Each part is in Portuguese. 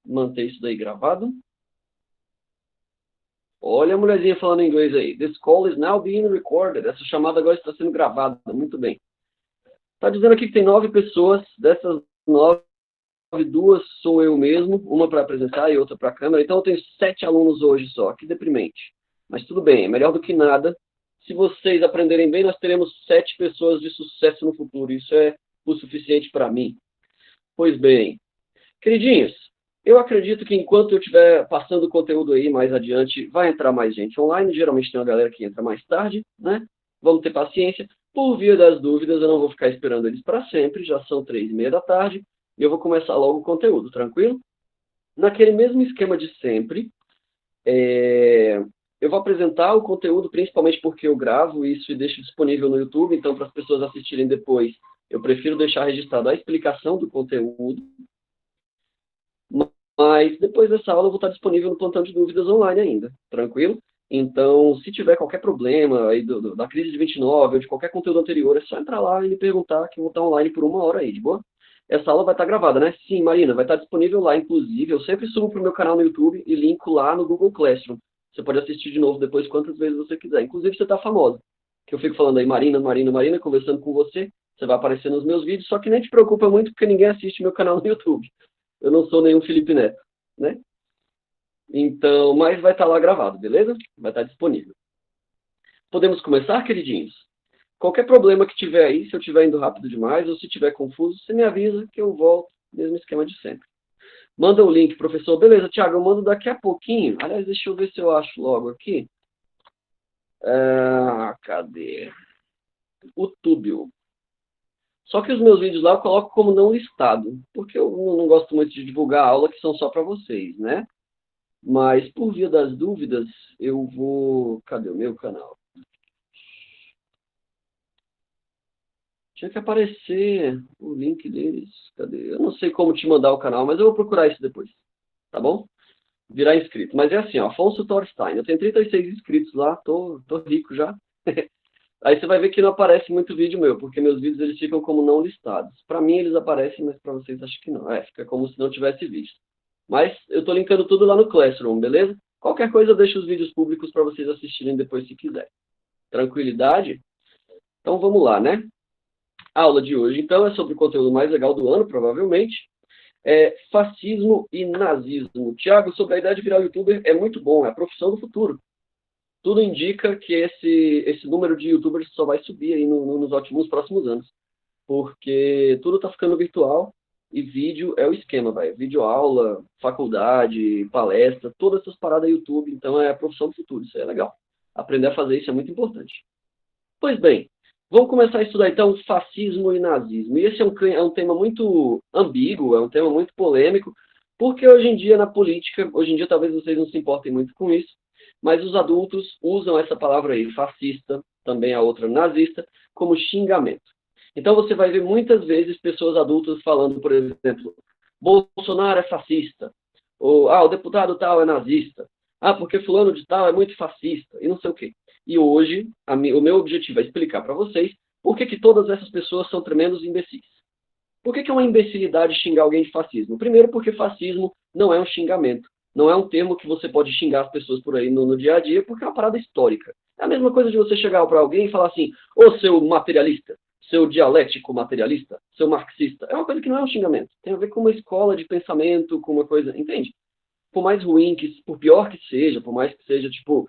manter isso daí gravado. Olha a mulherzinha falando em inglês aí. This call is now being recorded. Essa chamada agora está sendo gravada. Muito bem. Está dizendo aqui que tem 9 pessoas. Dessas 9, 2 sou eu mesmo. Uma para apresentar e outra para a câmera. Então eu tenho 7 alunos hoje só. Que deprimente. Mas tudo bem, é melhor do que nada. Se vocês aprenderem bem, nós teremos 7 pessoas de sucesso no futuro. Isso é o suficiente para mim. Pois bem, queridinhos, eu acredito que enquanto eu estiver passando o conteúdo aí mais adiante, vai entrar mais gente online. Geralmente tem uma galera que entra mais tarde, né? Vamos ter paciência. Por via das dúvidas, eu não vou ficar esperando eles para sempre. Já são 3:30 da tarde e eu vou começar logo o conteúdo, tranquilo? Naquele mesmo esquema de sempre, eu vou apresentar o conteúdo, principalmente porque eu gravo isso e deixo disponível no YouTube. Então, para as pessoas assistirem depois, eu prefiro deixar registrado a explicação do conteúdo. Mas depois dessa aula eu vou estar disponível no plantão de dúvidas online ainda, tranquilo? Então, se tiver qualquer problema aí da crise de 29 ou de qualquer conteúdo anterior, é só entrar lá e me perguntar que eu vou estar online por 1 hora aí, de boa? Essa aula vai estar gravada, né? Sim, Marina, vai estar disponível lá, inclusive. Eu sempre subo para o meu canal no YouTube e linko lá no Google Classroom. Você pode assistir de novo depois quantas vezes você quiser. Inclusive, você está famosa. Que eu fico falando aí, Marina, Marina, Marina, conversando com você. Você vai aparecer nos meus vídeos, só que nem te preocupa muito porque ninguém assiste meu canal no YouTube. Eu não sou nenhum Felipe Neto, né? Então, mas vai estar lá gravado, beleza? Vai estar disponível. Podemos começar, queridinhos? Qualquer problema que tiver aí, se eu estiver indo rápido demais ou se estiver confuso, você me avisa que eu volto, mesmo esquema de sempre. Manda o link, professor. Beleza, Thiago, eu mando daqui a pouquinho. Aliás, deixa eu ver se eu acho logo aqui. Cadê? O Túbio. Só que os meus vídeos lá eu coloco como não listado, porque eu não gosto muito de divulgar aula que são só para vocês, né? Mas, por via das dúvidas, eu vou... Cadê o meu canal? Tinha que aparecer o link deles. Cadê? Eu não sei como te mandar o canal, mas eu vou procurar isso depois. Tá bom? Virar inscrito. Mas é assim, ó, Afonso Thorstein. Eu tenho 36 inscritos lá, tô rico já. Aí você vai ver que não aparece muito vídeo meu, porque meus vídeos eles ficam como não listados. Para mim eles aparecem, mas para vocês acho que não. Fica como se não tivesse vídeo. Mas eu estou linkando tudo lá no Classroom, beleza? Qualquer coisa eu deixo os vídeos públicos para vocês assistirem depois se quiserem. Tranquilidade? Então vamos lá, né? A aula de hoje, então, é sobre o conteúdo mais legal do ano, provavelmente. Fascismo e nazismo. Tiago, sobre a ideia de virar youtuber, é muito bom, é a profissão do futuro. Tudo indica que esse número de youtubers só vai subir aí nos próximos anos. Porque tudo está ficando virtual e vídeo é o esquema, vai. Vídeo aula, faculdade, palestra, todas essas paradas YouTube, então é a profissão do futuro, isso é legal. Aprender a fazer isso é muito importante. Pois bem, vamos começar a estudar então fascismo e nazismo. E esse é um tema muito ambíguo, é um tema muito polêmico, porque hoje em dia na política, hoje em dia talvez vocês não se importem muito com isso, mas os adultos usam essa palavra aí, fascista, também a outra nazista, como xingamento. Então você vai ver muitas vezes pessoas adultas falando, por exemplo, Bolsonaro é fascista, ou o deputado tal é nazista, porque fulano de tal é muito fascista, e não sei o quê. E hoje, o meu objetivo é explicar para vocês por que todas essas pessoas são tremendos imbecis. Por que é uma imbecilidade xingar alguém de fascismo? Primeiro, porque fascismo não é um xingamento. Não é um termo que você pode xingar as pessoas por aí no dia a dia, porque é uma parada histórica. É a mesma coisa de você chegar para alguém e falar assim, ô seu materialista, seu dialético materialista, seu marxista. É uma coisa que não é um xingamento. Tem a ver com uma escola de pensamento, com uma coisa, entende? Por mais ruim, por pior que seja, por mais que seja, tipo,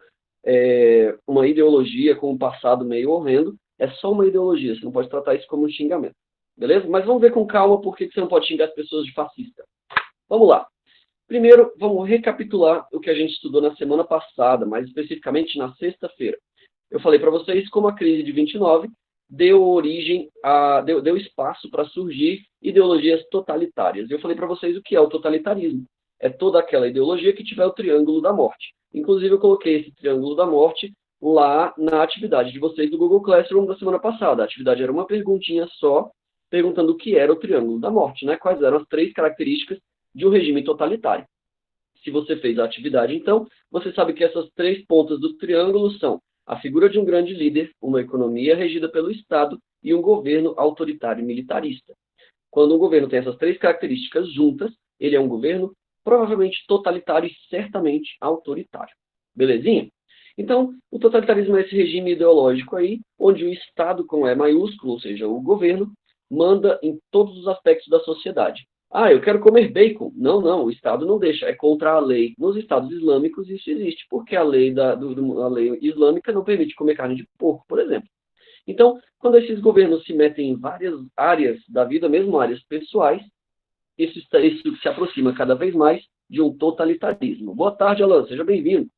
uma ideologia com um passado meio horrendo, é só uma ideologia, você não pode tratar isso como um xingamento. Beleza? Mas vamos ver com calma por que você não pode xingar as pessoas de fascista. Vamos lá. Primeiro, vamos recapitular o que a gente estudou na semana passada, mais especificamente na sexta-feira. Eu falei para vocês como a crise de 29 deu espaço para surgir ideologias totalitárias. Eu falei para vocês o que é o totalitarismo. É toda aquela ideologia que tiver o triângulo da morte. Inclusive, eu coloquei esse triângulo da morte lá na atividade de vocês do Google Classroom da semana passada. A atividade era uma perguntinha só, perguntando o que era o triângulo da morte, né? Quais eram as 3 características de um regime totalitário. Se você fez a atividade, então, você sabe que essas 3 pontas do triângulo são a figura de um grande líder, uma economia regida pelo Estado e um governo autoritário e militarista. Quando um governo tem essas 3 características juntas, ele é um governo provavelmente totalitário e certamente autoritário. Belezinha? Então, o totalitarismo é esse regime ideológico aí, onde o Estado com E maiúsculo, ou seja, o governo, manda em todos os aspectos da sociedade. Ah, eu quero comer bacon. Não, não, o Estado não deixa, é contra a lei. Nos Estados islâmicos isso existe, porque a lei, a lei islâmica não permite comer carne de porco, por exemplo. Então, quando esses governos se metem em várias áreas da vida, mesmo áreas pessoais, isso se aproxima cada vez mais de um totalitarismo. Boa tarde, Alan, seja bem-vindo.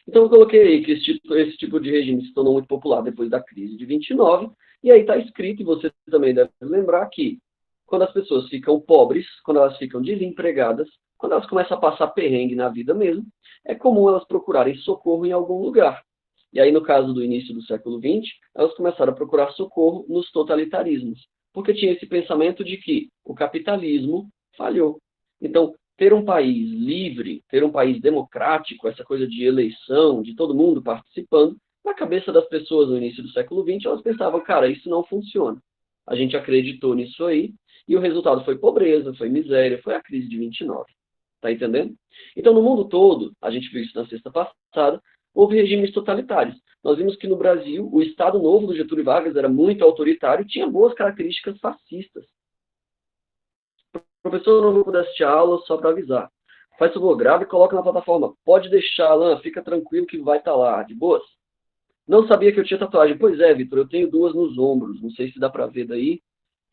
Então, eu coloquei aí que esse tipo de regime se tornou muito popular depois da crise de 29, e aí está escrito, e você também deve lembrar, que quando as pessoas ficam pobres, quando elas ficam desempregadas, quando elas começam a passar perrengue na vida mesmo, é comum elas procurarem socorro em algum lugar. E aí, no caso do início do século XX, elas começaram a procurar socorro nos totalitarismos, porque tinha esse pensamento de que o capitalismo falhou. Então, ter um país livre, ter um país democrático, essa coisa de eleição, de todo mundo participando, na cabeça das pessoas no início do século XX, elas pensavam, cara, isso não funciona. A gente acreditou nisso aí, e o resultado foi pobreza, foi miséria, foi a crise de 29. Tá entendendo? Então, no mundo todo, a gente viu isso na sexta passada, houve regimes totalitários. Nós vimos que no Brasil, o Estado Novo do Getúlio Vargas era muito autoritário e tinha boas características fascistas. Professor, eu não vou poder assistir a aula, só para avisar. Faz favor, grave e coloca na plataforma. Pode deixar, Alan, fica tranquilo que vai estar lá, de boas. Não sabia que eu tinha tatuagem. Pois é, Vitor, eu tenho duas nos ombros. Não sei se dá para ver daí.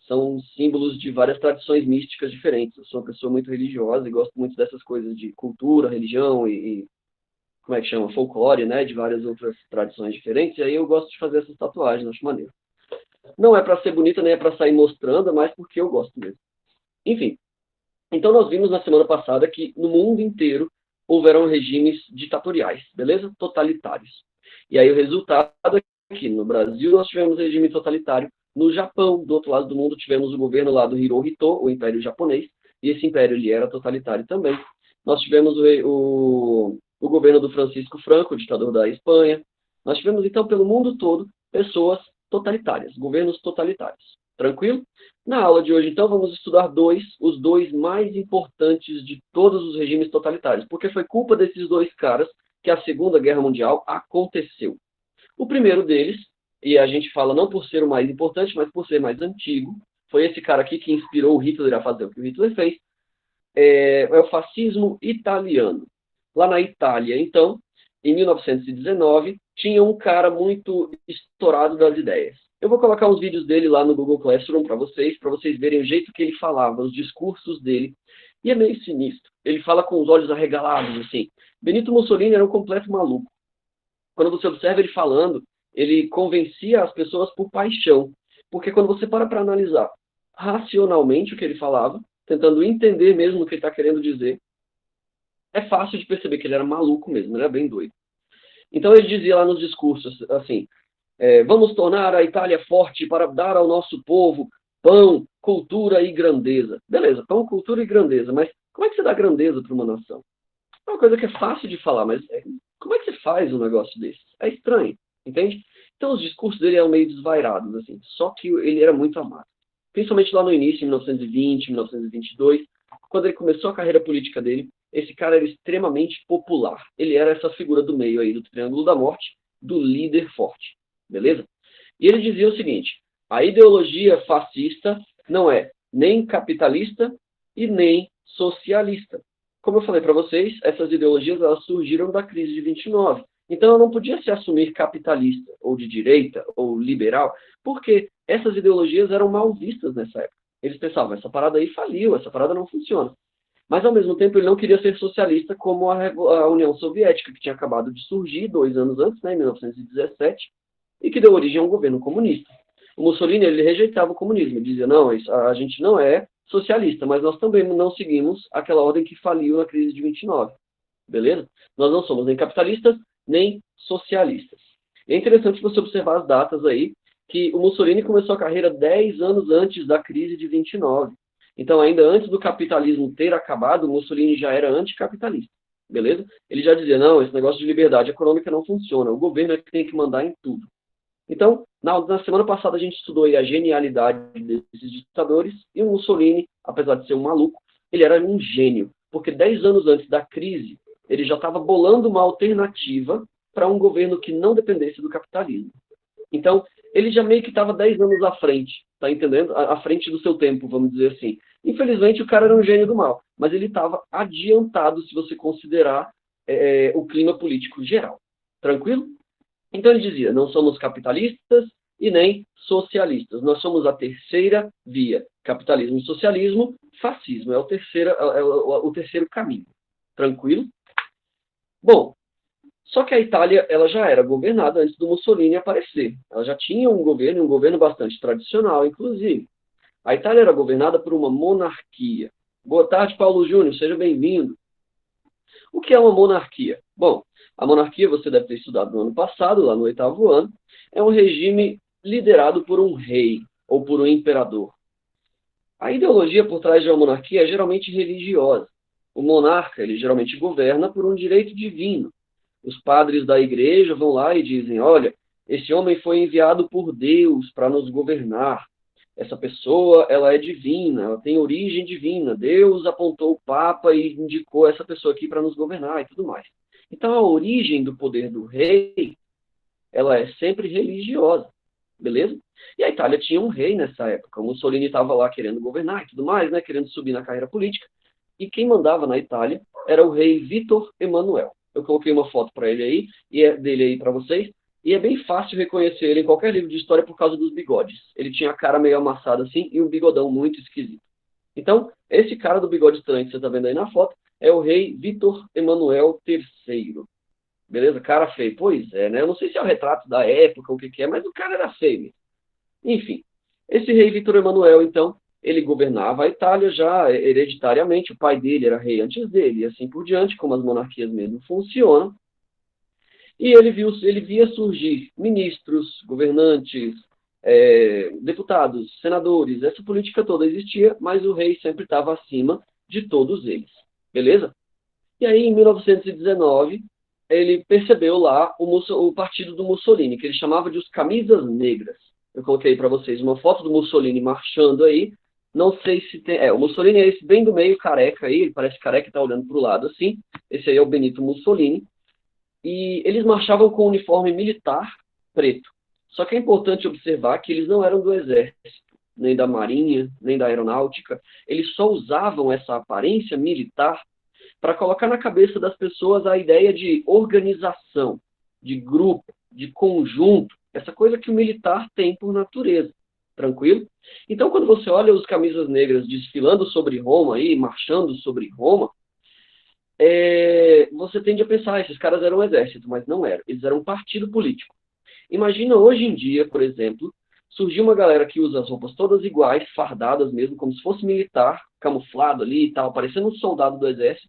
São símbolos de várias tradições místicas diferentes. Eu sou uma pessoa muito religiosa e gosto muito dessas coisas de cultura, religião e como é que chama? Folclore, né? De várias outras tradições diferentes. E aí eu gosto de fazer essas tatuagens, acho maneiro. Não é para ser bonita, nem é para sair mostrando, é mais porque eu gosto mesmo. Enfim, então nós vimos na semana passada que no mundo inteiro houveram regimes ditatoriais, beleza? Totalitários. E aí o resultado é que no Brasil nós tivemos regime totalitário, no Japão, do outro lado do mundo, tivemos o governo lá do Hirohito, o Império Japonês, e esse império ele era totalitário também. Nós tivemos o governo do Francisco Franco, ditador da Espanha. Nós tivemos, então, pelo mundo todo, pessoas totalitárias, governos totalitários. Tranquilo? Na aula de hoje, então, vamos estudar os dois mais importantes de todos os regimes totalitários, porque foi culpa desses dois caras que a Segunda Guerra Mundial aconteceu. O primeiro deles, e a gente fala não por ser o mais importante, mas por ser mais antigo, foi esse cara aqui que inspirou o Hitler a fazer o que o Hitler fez, é o fascismo italiano. Lá na Itália, então, em 1919, tinha um cara muito estourado das ideias. Eu vou colocar uns vídeos dele lá no Google Classroom para vocês verem o jeito que ele falava, os discursos dele. E é meio sinistro. Ele fala com os olhos arregalados, assim. Benito Mussolini era um completo maluco. Quando você observa ele falando, ele convencia as pessoas por paixão. Porque quando você para analisar racionalmente o que ele falava, tentando entender mesmo o que ele está querendo dizer, é fácil de perceber que ele era maluco mesmo, ele era bem doido. Então ele dizia lá nos discursos, assim, vamos tornar a Itália forte para dar ao nosso povo pão, cultura e grandeza. Beleza, pão, cultura e grandeza, mas como é que você dá grandeza para uma nação? É uma coisa que é fácil de falar, mas como é que você faz um negócio desse? É estranho, entende? Então os discursos dele eram meio desvairados, assim, só que ele era muito amado. Principalmente lá no início, em 1920, 1922, quando ele começou a carreira política dele, esse cara era extremamente popular. Ele era essa figura do meio aí do Triângulo da Morte, do líder forte, beleza? E ele dizia o seguinte, a ideologia fascista não é nem capitalista e nem socialista. Como eu falei para vocês, essas ideologias elas surgiram da crise de 29. Então, eu não podia se assumir capitalista, ou de direita, ou liberal, porque essas ideologias eram mal vistas nessa época. Eles pensavam, essa parada aí faliu, essa parada não funciona. Mas, ao mesmo tempo, ele não queria ser socialista como a União Soviética, que tinha acabado de surgir 2 anos antes, né, em 1917, e que deu origem a um governo comunista. O Mussolini ele rejeitava o comunismo, ele dizia, não, a gente não é socialista, mas nós também não seguimos aquela ordem que faliu na crise de 29. Beleza? Nós não somos nem capitalistas, nem socialistas. É interessante você observar as datas aí, que o Mussolini começou a carreira 10 anos antes da crise de 29. Então, ainda antes do capitalismo ter acabado, o Mussolini já era anticapitalista. Beleza? Ele já dizia, não, esse negócio de liberdade econômica não funciona, o governo é que tem que mandar em tudo. Então, na semana passada a gente estudou aí a genialidade desses ditadores, e o Mussolini, apesar de ser um maluco, ele era um gênio. Porque 10 anos antes da crise, ele já estava bolando uma alternativa para um governo que não dependesse do capitalismo. Então, ele já meio que estava 10 anos à frente, tá entendendo? À frente do seu tempo, vamos dizer assim. Infelizmente, o cara era um gênio do mal, mas ele estava adiantado se você considerar o clima político geral. Tranquilo? Então ele dizia, não somos capitalistas e nem socialistas. Nós somos a terceira via. Capitalismo e socialismo, fascismo. É o terceiro caminho. Tranquilo? Bom, só que a Itália ela já era governada antes do Mussolini aparecer. Ela já tinha um governo bastante tradicional, inclusive. A Itália era governada por uma monarquia. Boa tarde, Paulo Júnior, seja bem-vindo. O que é uma monarquia? Bom, a monarquia, você deve ter estudado no ano passado, lá no 8º ano, é um regime liderado por um rei ou por um imperador. A ideologia por trás de uma monarquia é geralmente religiosa. O monarca, ele geralmente governa por um direito divino. Os padres da igreja vão lá e dizem, olha, esse homem foi enviado por Deus para nos governar. Essa pessoa, ela é divina, ela tem origem divina. Deus apontou o Papa e indicou essa pessoa aqui para nos governar e tudo mais. Então, a origem do poder do rei, ela é sempre religiosa, beleza? E a Itália tinha um rei nessa época. O Mussolini estava lá querendo governar e tudo mais, né? Querendo subir na carreira política. E quem mandava na Itália era o rei Vítor Emanuel. Eu coloquei uma foto para ele aí, e dele aí para vocês. E é bem fácil reconhecer ele em qualquer livro de história por causa dos bigodes. Ele tinha a cara meio amassada assim e um bigodão muito esquisito. Então, esse cara do bigode estranho que você está vendo aí na foto é o rei Vítor Emanuel III. Beleza? Cara feio. Pois é, né? Eu não sei se é o retrato da época ou o que é, mas o cara era feio. Enfim, esse rei Vítor Emanuel, então, ele governava a Itália já hereditariamente. O pai dele era rei antes dele e assim por diante, como as monarquias mesmo funcionam. E ele via surgir ministros, governantes, deputados, senadores, essa política toda existia, mas o rei sempre estava acima de todos eles. Beleza? E aí, em 1919, ele percebeu lá o partido do Mussolini, que ele chamava de os Camisas Negras. Eu coloquei para vocês uma foto do Mussolini marchando aí. Não sei se tem... o Mussolini é esse bem do meio, careca aí. Ele parece careca e está olhando para o lado assim. Esse aí é o Benito Mussolini. E eles marchavam com uniforme militar preto. Só que é importante observar que eles não eram do exército, nem da marinha, nem da aeronáutica. Eles só usavam essa aparência militar para colocar na cabeça das pessoas a ideia de organização, de grupo, de conjunto, essa coisa que o militar tem por natureza. Tranquilo? Então, quando você olha os camisas negras desfilando sobre Roma, aí, marchando sobre Roma, você tende a pensar, esses caras eram um exército, mas não eram. Eles eram um partido político. Imagina hoje em dia, por exemplo, surgiu uma galera que usa as roupas todas iguais, fardadas mesmo, como se fosse militar, camuflado ali e tal, parecendo um soldado do exército,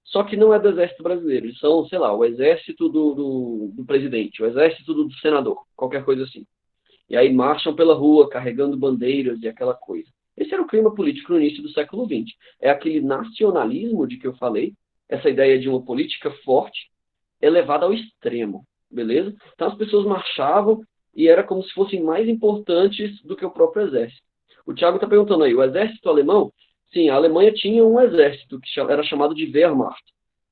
só que não é do exército brasileiro. Eles são, sei lá, o exército do presidente, o exército do senador, qualquer coisa assim. E aí marcham pela rua, carregando bandeiras e aquela coisa. Esse era o clima político no início do século XX. É aquele nacionalismo de que eu falei, essa ideia de uma política forte, elevada ao extremo, beleza? Então as pessoas marchavam e era como se fossem mais importantes do que o próprio exército. O Thiago está perguntando aí, o exército alemão? Sim, a Alemanha tinha um exército que era chamado de Wehrmacht.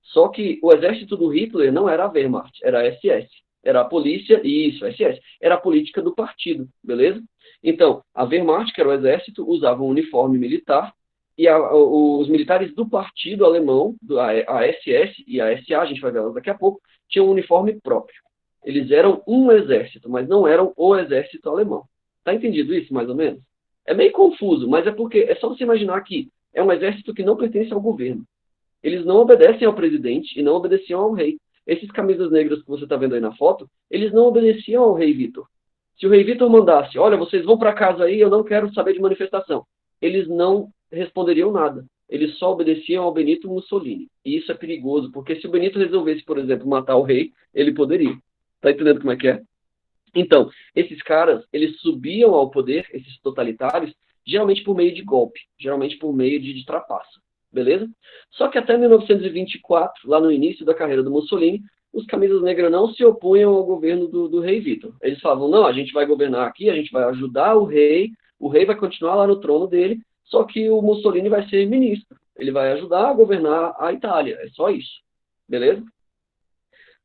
Só que o exército do Hitler não era a Wehrmacht, era a SS. Era a polícia, isso, a SS. Era a política do partido, beleza? Então, a Wehrmacht, que era o exército, usava um uniforme militar e os militares do partido alemão, a SS e a SA, a gente vai ver elas daqui a pouco, tinham um uniforme próprio. Eles eram um exército, mas não eram o exército alemão. Tá entendido isso, mais ou menos? É meio confuso, mas é porque é só você imaginar que é um exército que não pertence ao governo. Eles não obedecem ao presidente e não obedeciam ao rei. Esses camisas negras que você está vendo aí na foto, eles não obedeciam ao rei Vítor. Se o rei Vítor mandasse, olha, vocês vão para casa aí, eu não quero saber de manifestação, eles não responderiam nada. Eles só obedeciam ao Benito Mussolini. E isso é perigoso, porque se o Benito resolvesse, por exemplo, matar o rei, ele poderia. Tá entendendo como é que é? Então, esses caras, eles subiam ao poder, esses totalitários, geralmente por meio de golpe, geralmente por meio de trapaça, beleza? Só que até 1924, lá no início da carreira do Mussolini, os camisas negras não se opunham ao governo do rei Vítor. Eles falavam, não, a gente vai governar aqui, a gente vai ajudar o rei vai continuar lá no trono dele, só que o Mussolini vai ser ministro. Ele vai ajudar a governar a Itália, é só isso, beleza?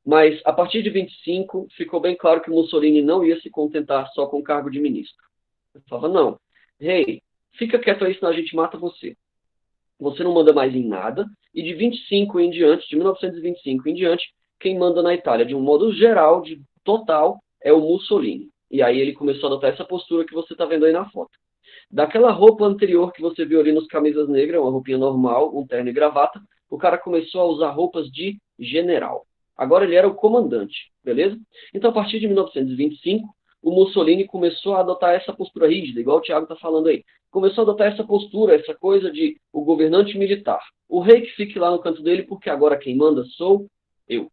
Mas a partir de 25 ficou bem claro que Mussolini não ia se contentar só com o cargo de ministro. Ele falava, não, rei, fica quieto aí, senão a gente mata você. Você não manda mais em nada, e de 25 em diante, de 1925 em diante, quem manda na Itália, de um modo geral, de total, é o Mussolini. E aí ele começou a adotar essa postura que você está vendo aí na foto. Daquela roupa anterior que você viu ali nos camisas negras, uma roupinha normal, um terno e gravata, o cara começou a usar roupas de general. Agora ele era o comandante, beleza? Então, a partir de 1925, o Mussolini começou a adotar essa postura rígida, igual o Thiago está falando aí. Começou a adotar essa postura, essa coisa de o governante militar. O rei que fique lá no canto dele, porque agora quem manda sou eu.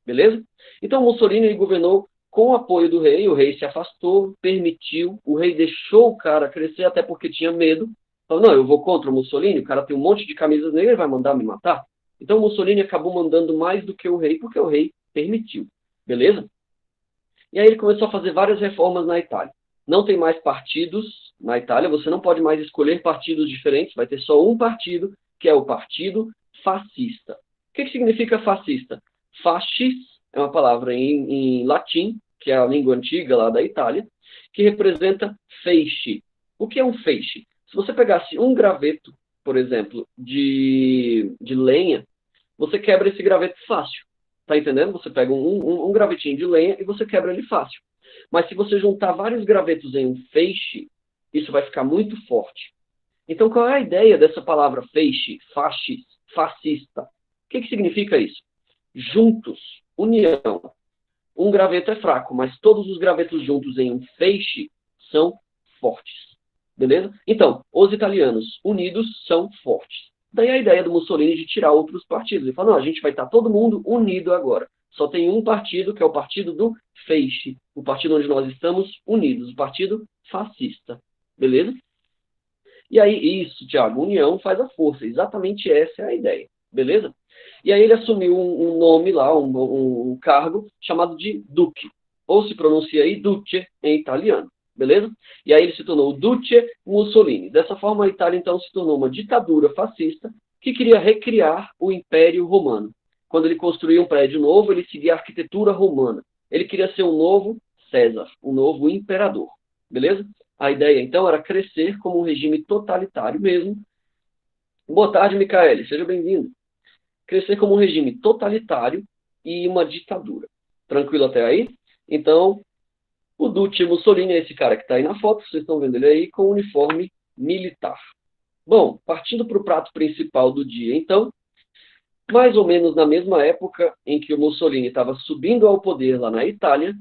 Beleza? Então, Mussolini governou com o apoio do rei, o rei se afastou, permitiu, o rei deixou o cara crescer, até porque tinha medo. Falou, não, eu vou contra o Mussolini, o cara tem um monte de camisas negras, ele vai mandar me matar. Então, o Mussolini acabou mandando mais do que o rei, porque o rei permitiu. Beleza? E aí ele começou a fazer várias reformas na Itália. Não tem mais partidos na Itália, você não pode mais escolher partidos diferentes, vai ter só um partido, que é o Partido Fascista. O que significa fascista? Fascis é uma palavra em latim, que é a língua antiga lá da Itália, que representa feixe. O que é um feixe? Se você pegasse um graveto, por exemplo, de lenha, você quebra esse graveto fácil. Tá entendendo? Você pega um gravetinho de lenha e você quebra ele fácil. Mas se você juntar vários gravetos em um feixe, isso vai ficar muito forte. Então, qual é a ideia dessa palavra feixe, fascis, fascista? O que significa isso? Juntos, união. Um graveto é fraco, mas todos os gravetos juntos em um feixe são fortes. Beleza? Então, os italianos unidos são fortes. Daí a ideia do Mussolini de tirar outros partidos. Ele fala, não, a gente vai estar todo mundo unido agora. Só tem um partido, que é o partido do feixe. O partido onde nós estamos unidos. O partido fascista. Beleza? E aí, isso, Thiago, união faz a força. Exatamente essa é a ideia. Beleza? E aí ele assumiu um nome lá, um cargo, chamado de Duque. Ou se pronuncia aí Duce em italiano. Beleza? E aí ele se tornou o Duce Mussolini. Dessa forma, a Itália então se tornou uma ditadura fascista que queria recriar o Império Romano. Quando ele construía um prédio novo, ele seguia a arquitetura romana. Ele queria ser um novo César, um novo imperador. Beleza? A ideia, então, era crescer como um regime totalitário mesmo. Boa tarde, Micaele. Seja bem-vindo. Crescer como um regime totalitário e uma ditadura. Tranquilo até aí? Então, o Duce Mussolini é esse cara que está aí na foto, vocês estão vendo ele aí, com uniforme militar. Bom, partindo para o prato principal do dia, então, mais ou menos na mesma época em que o Mussolini estava subindo ao poder lá na Itália,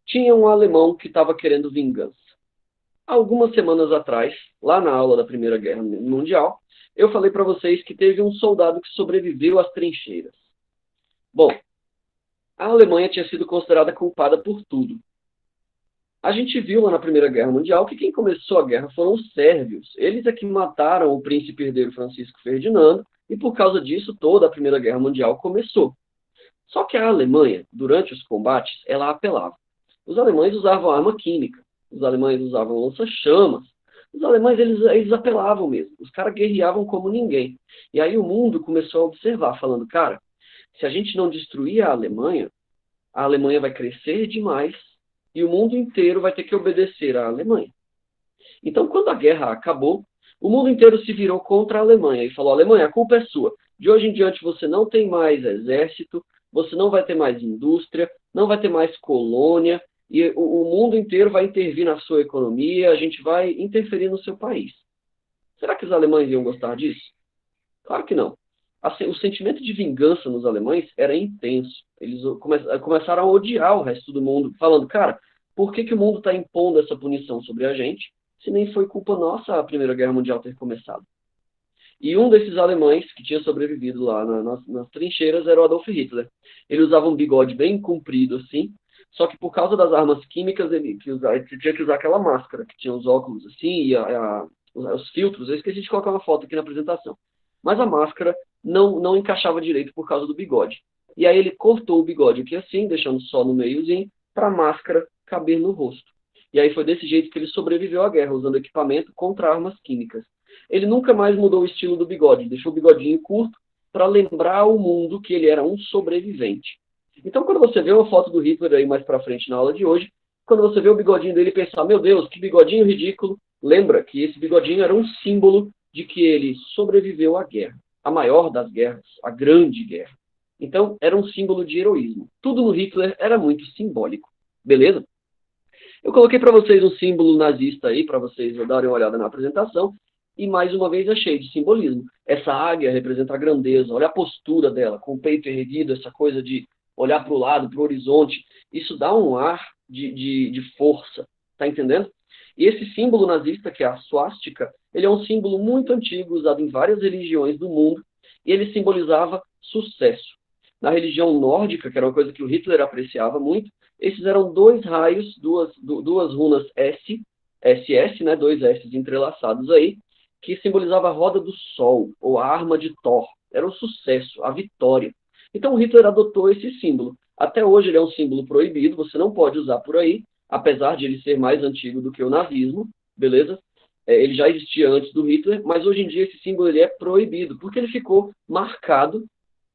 tinha um alemão que estava querendo vingança. Algumas semanas atrás, lá na aula da Primeira Guerra Mundial, eu falei para vocês que teve um soldado que sobreviveu às trincheiras. Bom, a Alemanha tinha sido considerada culpada por tudo. A gente viu lá na Primeira Guerra Mundial que quem começou a guerra foram os sérvios. Eles é que mataram o príncipe herdeiro Francisco Ferdinando e por causa disso toda a Primeira Guerra Mundial começou. Só que a Alemanha, durante os combates, ela apelava. Os alemães usavam arma química, os alemães usavam lança-chamas, os alemães eles apelavam mesmo, os caras guerreavam como ninguém. E aí o mundo começou a observar, falando, cara, se a gente não destruir a Alemanha vai crescer demais e o mundo inteiro vai ter que obedecer à Alemanha. Então, quando a guerra acabou, o mundo inteiro se virou contra a Alemanha e falou, Alemanha, a culpa é sua. De hoje em diante você não tem mais exército, você não vai ter mais indústria, não vai ter mais colônia, e o mundo inteiro vai intervir na sua economia, a gente vai interferir no seu país. Será que os alemães iam gostar disso? Claro que não. O sentimento de vingança nos alemães era intenso. Eles começaram a odiar o resto do mundo, falando, cara, por que o mundo está impondo essa punição sobre a gente, se nem foi culpa nossa a Primeira Guerra Mundial ter começado? E um desses alemães que tinha sobrevivido lá nas trincheiras era o Adolf Hitler. Ele usava um bigode bem comprido assim, só que por causa das armas químicas ele tinha que usar aquela máscara, que tinha os óculos assim, e os filtros. Eu esqueci de colocar uma foto aqui na apresentação. Mas a máscara não encaixava direito por causa do bigode. E aí ele cortou o bigode aqui assim, deixando só no meiozinho, para a máscara caber no rosto. E aí foi desse jeito que ele sobreviveu à guerra, usando equipamento contra armas químicas. Ele nunca mais mudou o estilo do bigode, deixou o bigodinho curto para lembrar ao mundo que ele era um sobrevivente. Então, quando você vê uma foto do Hitler aí mais para frente na aula de hoje, quando você vê o bigodinho dele e pensar, meu Deus, que bigodinho ridículo, lembra que esse bigodinho era um símbolo de que ele sobreviveu à guerra, a maior das guerras, a grande guerra. Então, era um símbolo de heroísmo. Tudo no Hitler era muito simbólico. Beleza? Eu coloquei para vocês um símbolo nazista aí, para vocês darem uma olhada na apresentação, e mais uma vez é cheio de simbolismo. Essa águia representa a grandeza, olha a postura dela, com o peito erguido, essa coisa de olhar para o lado, para o horizonte. Isso dá um ar de força, tá entendendo? E esse símbolo nazista, que é a suástica, ele é um símbolo muito antigo, usado em várias religiões do mundo, e ele simbolizava sucesso. Na religião nórdica, que era uma coisa que o Hitler apreciava muito, esses eram dois raios, duas runas S, SS, né, dois S entrelaçados aí, que simbolizava a roda do sol, ou a arma de Thor. Era o sucesso, a vitória. Então o Hitler adotou esse símbolo. Até hoje ele é um símbolo proibido, você não pode usar por aí, apesar de ele ser mais antigo do que o nazismo, beleza? Ele já existia antes do Hitler, mas hoje em dia esse símbolo ele é proibido, porque ele ficou marcado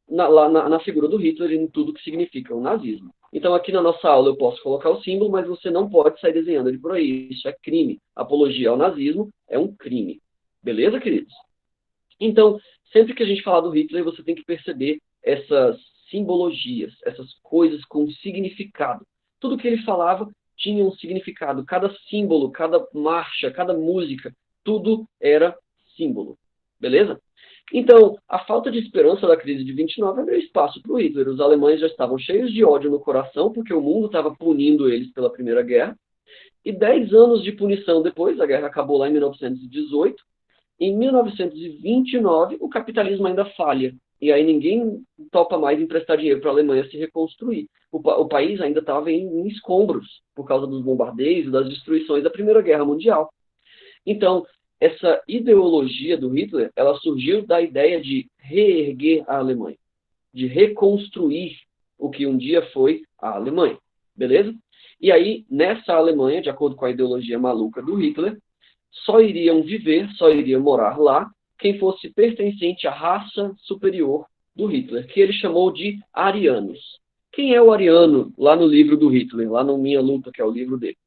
na figura do Hitler e em tudo que significa o nazismo. Então, aqui na nossa aula eu posso colocar o símbolo, mas você não pode sair desenhando ele por aí. Isso é crime. Apologia ao nazismo é um crime. Beleza, queridos? Então, sempre que a gente falar do Hitler, você tem que perceber essas simbologias, essas coisas com significado. Tudo que ele falava tinha um significado. Cada símbolo, cada marcha, cada música, tudo era símbolo. Beleza? Então, a falta de esperança da crise de 29 abriu espaço para o Hitler. Os alemães já estavam cheios de ódio no coração, porque o mundo estava punindo eles pela Primeira Guerra. E 10 anos de punição depois, a guerra acabou lá em 1918, em 1929 o capitalismo ainda falha. E aí ninguém topa mais emprestar dinheiro para a Alemanha se reconstruir. O país ainda estava em escombros por causa dos bombardeios e das destruições da Primeira Guerra Mundial. Então, essa ideologia do Hitler, ela surgiu da ideia de reerguer a Alemanha, de reconstruir o que um dia foi a Alemanha, beleza? E aí, nessa Alemanha, de acordo com a ideologia maluca do Hitler, só iriam viver, só iriam morar lá quem fosse pertencente à raça superior do Hitler, que ele chamou de arianos. Quem é o ariano lá no livro do Hitler, lá no Minha Luta, que é o livro dele?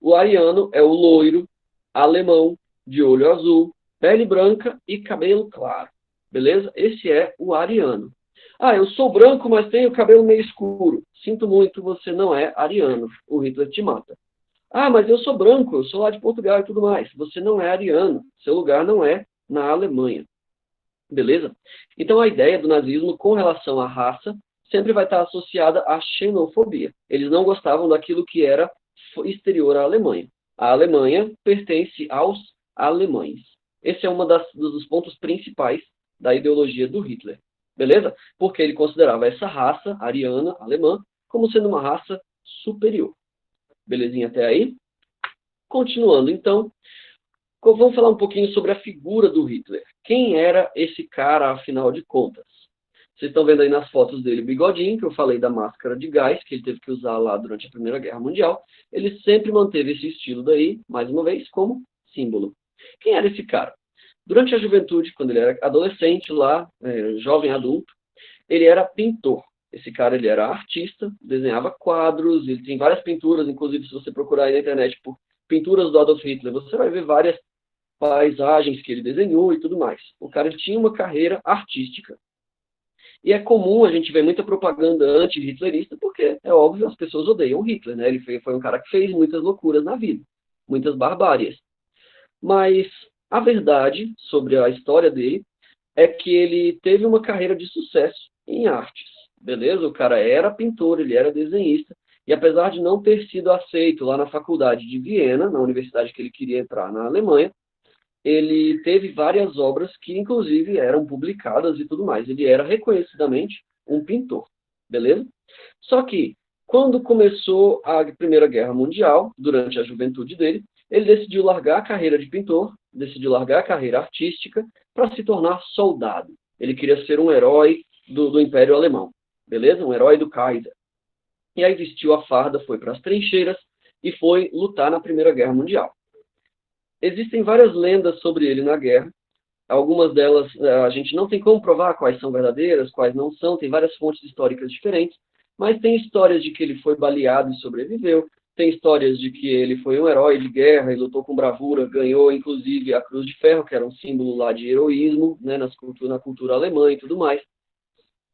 O ariano é o loiro, alemão, de olho azul, pele branca e cabelo claro. Beleza? Esse é o ariano. Ah, eu sou branco, mas tenho cabelo meio escuro. Sinto muito, você não é ariano. O Hitler te mata. Ah, mas eu sou branco, eu sou lá de Portugal e tudo mais. Você não é ariano. Seu lugar não é na Alemanha. Beleza? Então a ideia do nazismo com relação à raça sempre vai estar associada à xenofobia. Eles não gostavam daquilo que era exterior à Alemanha. A Alemanha pertence aos alemães. Esse é um dos pontos principais da ideologia do Hitler. Beleza? Porque ele considerava essa raça ariana, alemã, como sendo uma raça superior. Belezinha até aí? Continuando, então, vamos falar um pouquinho sobre a figura do Hitler. Quem era esse cara, afinal de contas? Vocês estão vendo aí nas fotos dele o bigodinho, que eu falei da máscara de gás, que ele teve que usar lá durante a Primeira Guerra Mundial. Ele sempre manteve esse estilo daí, mais uma vez, como símbolo. Quem era esse cara? Durante a juventude, quando ele era adolescente lá, jovem adulto, ele era pintor. Esse cara, ele era artista, desenhava quadros, ele tem várias pinturas, inclusive se você procurar aí na internet por pinturas do Adolf Hitler, você vai ver várias paisagens que ele desenhou e tudo mais. O cara ele tinha uma carreira artística. E é comum a gente ver muita propaganda anti-hitlerista, porque, é óbvio, as pessoas odeiam Hitler, né? Ele foi um cara que fez muitas loucuras na vida, muitas barbáries. Mas a verdade sobre a história dele é que ele teve uma carreira de sucesso em artes, beleza? O cara era pintor, ele era desenhista, e apesar de não ter sido aceito lá na faculdade de Viena, na universidade que ele queria entrar na Alemanha, ele teve várias obras que, inclusive, eram publicadas e tudo mais. Ele era reconhecidamente um pintor, beleza? Só que, quando começou a Primeira Guerra Mundial, durante a juventude dele, ele decidiu largar a carreira de pintor, decidiu largar a carreira artística para se tornar soldado. Ele queria ser um herói do Império Alemão, beleza? Um herói do Kaiser. E aí vestiu a farda, foi para as trincheiras e foi lutar na Primeira Guerra Mundial. existem várias lendas sobre ele na guerra. Algumas delas a gente não tem como provar quais são verdadeiras, quais não são, tem várias fontes históricas diferentes, mas tem histórias de que ele foi baleado e sobreviveu, tem histórias de que ele foi um herói de guerra e lutou com bravura, ganhou inclusive a Cruz de Ferro, que era um símbolo lá de heroísmo, né, na cultura alemã e tudo mais.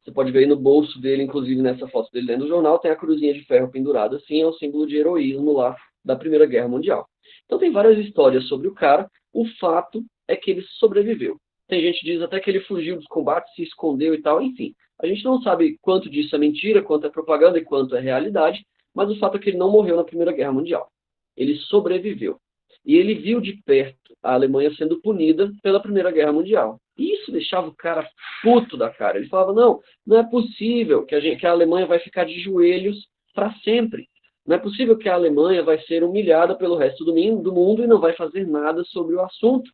Você pode ver aí no bolso dele, inclusive nessa foto dele dentro do jornal, tem a cruzinha de ferro pendurada assim, é um símbolo de heroísmo lá da Primeira Guerra Mundial. Então tem várias histórias sobre o cara, o fato é que ele sobreviveu. Tem gente que diz até que ele fugiu dos combates, se escondeu e tal, enfim. A gente não sabe quanto disso é mentira, quanto é propaganda e quanto é realidade, mas o fato é que ele não morreu na Primeira Guerra Mundial. Ele sobreviveu. E ele viu de perto a Alemanha sendo punida pela Primeira Guerra Mundial. E isso deixava o cara puto da cara. Ele falava, não é possível que a Alemanha vai ficar de joelhos para sempre. Não é possível que a Alemanha vai ser humilhada pelo resto do mundo e não vai fazer nada sobre o assunto.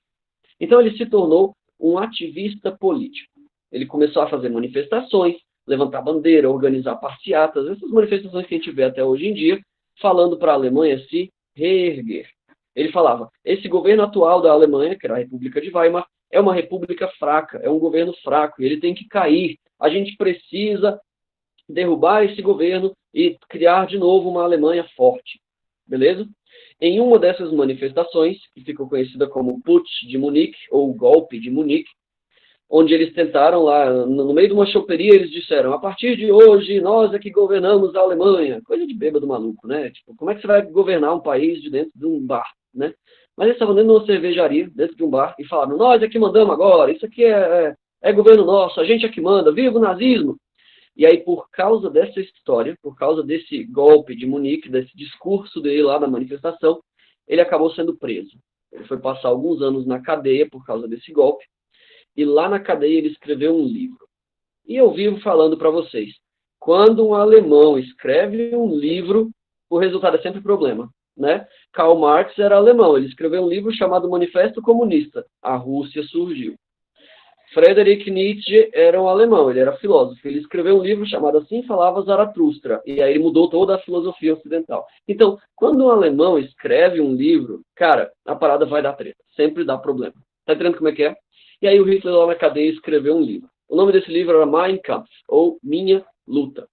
Então ele se tornou um ativista político. Ele começou a fazer manifestações, levantar bandeira, organizar passeatas, essas manifestações que a gente vê até hoje em dia, falando para a Alemanha se reerguer. Ele falava, esse governo atual da Alemanha, que era a República de Weimar, é uma república fraca, é um governo fraco, e ele tem que cair. A gente precisa derrubar esse governo e criar de novo uma Alemanha forte. Beleza? Em uma dessas manifestações, que ficou conhecida como Putsch de Munique, ou Golpe de Munique, onde eles tentaram lá, no meio de uma choperia, eles disseram, a partir de hoje, nós é que governamos a Alemanha. Coisa de bêbado maluco, né? Tipo, como é que você vai governar um país de dentro de um bar, né? Mas eles estavam dentro de uma cervejaria, dentro de um bar, e falaram, nós é que mandamos agora, isso aqui é governo nosso, a gente é que manda, viva o nazismo! E aí, por causa dessa história, por causa desse golpe de Munique, desse discurso dele lá na manifestação, ele acabou sendo preso. Ele foi passar alguns anos na cadeia por causa desse golpe, e lá na cadeia ele escreveu um livro. E eu vivo falando para vocês, quando um alemão escreve um livro, o resultado é sempre problema, né? Karl Marx era alemão, ele escreveu um livro chamado Manifesto Comunista. A Rússia surgiu. Friedrich Nietzsche era um alemão, ele era filósofo. Ele escreveu um livro chamado Assim Falava Zaratustra, e aí ele mudou toda a filosofia ocidental. Então, quando um alemão escreve um livro, cara, a parada vai dar treta, sempre dá problema. Tá entendendo como é que é? E aí o Hitler lá na cadeia escreveu um livro. O nome desse livro era Mein Kampf, ou Minha Luta.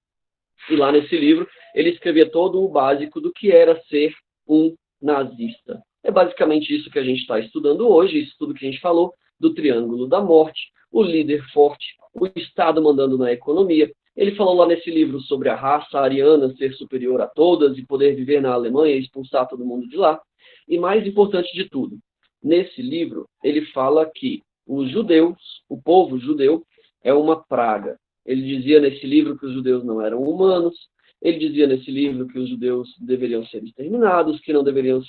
E lá nesse livro ele escrevia todo o básico do que era ser um nazista. É basicamente isso que a gente está estudando hoje, isso tudo que a gente falou, do Triângulo da Morte, o líder forte, o Estado mandando na economia. Ele falou lá nesse livro sobre a raça ariana ser superior a todas e poder viver na Alemanha e expulsar todo mundo de lá. E mais importante de tudo, nesse livro ele fala que os judeus, o povo judeu, é uma praga. Ele dizia nesse livro que os judeus não eram humanos, ele dizia nesse livro que os judeus deveriam ser exterminados, que não deveriam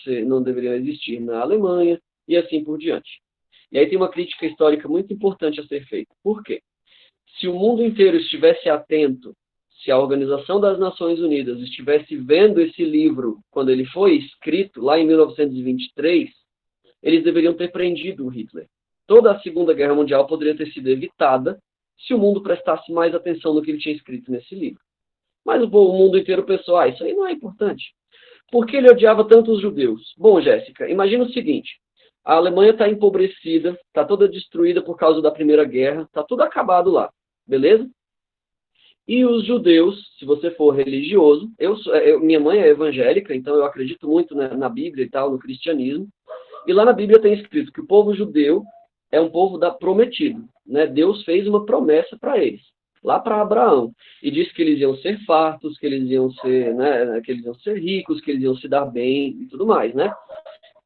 existir na Alemanha, e assim por diante. E aí tem uma crítica histórica muito importante a ser feita. Por quê? Se o mundo inteiro estivesse atento, se a Organização das Nações Unidas estivesse vendo esse livro quando ele foi escrito, lá em 1923, eles deveriam ter prendido o Hitler. Toda a Segunda Guerra Mundial poderia ter sido evitada se o mundo prestasse mais atenção no que ele tinha escrito nesse livro. Mas o mundo inteiro pensou, isso aí não é importante. Por que ele odiava tanto os judeus? Bom, Jéssica, imagina o seguinte, a Alemanha está empobrecida, está toda destruída por causa da Primeira Guerra, está tudo acabado lá, beleza? E os judeus, se você for religioso, minha mãe é evangélica, então eu acredito muito na Bíblia e tal, no cristianismo, e lá na Bíblia tem escrito que o povo judeu é um povo prometido, né? Deus fez uma promessa para eles, lá para Abraão, e disse que eles iam ser fartos, que eles iam ser, né, que eles iam ser ricos, que eles iam se dar bem e tudo mais, né?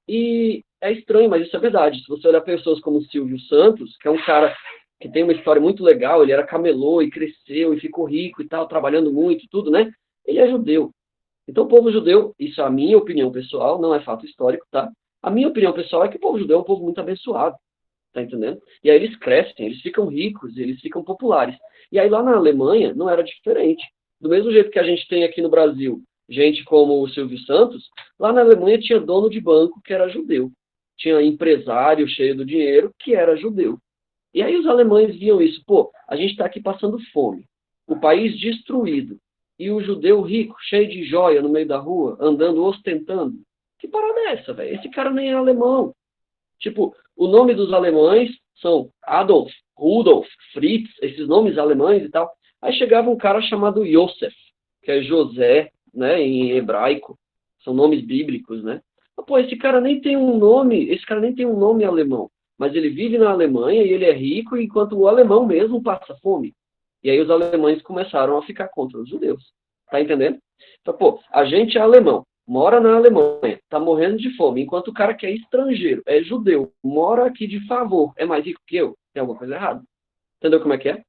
E é estranho, mas isso é verdade. Se você olhar pessoas como Silvio Santos, que é um cara que tem uma história muito legal, ele era camelô e cresceu e ficou rico e tal, trabalhando muito e tudo, né? Ele é judeu. Então o povo judeu, isso é a minha opinião pessoal, não é fato histórico, tá? A minha opinião pessoal é que o povo judeu é um povo muito abençoado, tá entendendo? E aí eles crescem, eles ficam ricos, eles ficam populares. E aí lá na Alemanha não era diferente. Do mesmo jeito que a gente tem aqui no Brasil gente como o Silvio Santos, lá na Alemanha tinha dono de banco que era judeu. Tinha empresário cheio do dinheiro que era judeu. E aí os alemães viam isso. Pô, a gente está aqui passando fome. O país destruído. E o judeu rico, cheio de joia no meio da rua, andando, ostentando. Que parada é essa, velho? Esse cara nem é alemão. Tipo, o nome dos alemães são Adolf, Rudolf, Fritz, esses nomes alemães e tal. Aí chegava um cara chamado Josef, que é José, né, em hebraico. São nomes bíblicos, né? Mas, pô, esse cara nem tem um nome alemão. Mas ele vive na Alemanha e ele é rico, enquanto o alemão mesmo passa fome. E aí os alemães começaram a ficar contra os judeus. Tá entendendo? Então, pô, a gente é alemão, mora na Alemanha, tá morrendo de fome, enquanto o cara que é estrangeiro, é judeu, mora aqui de favor, é mais rico que eu. Tem alguma coisa errada. Entendeu como é que é?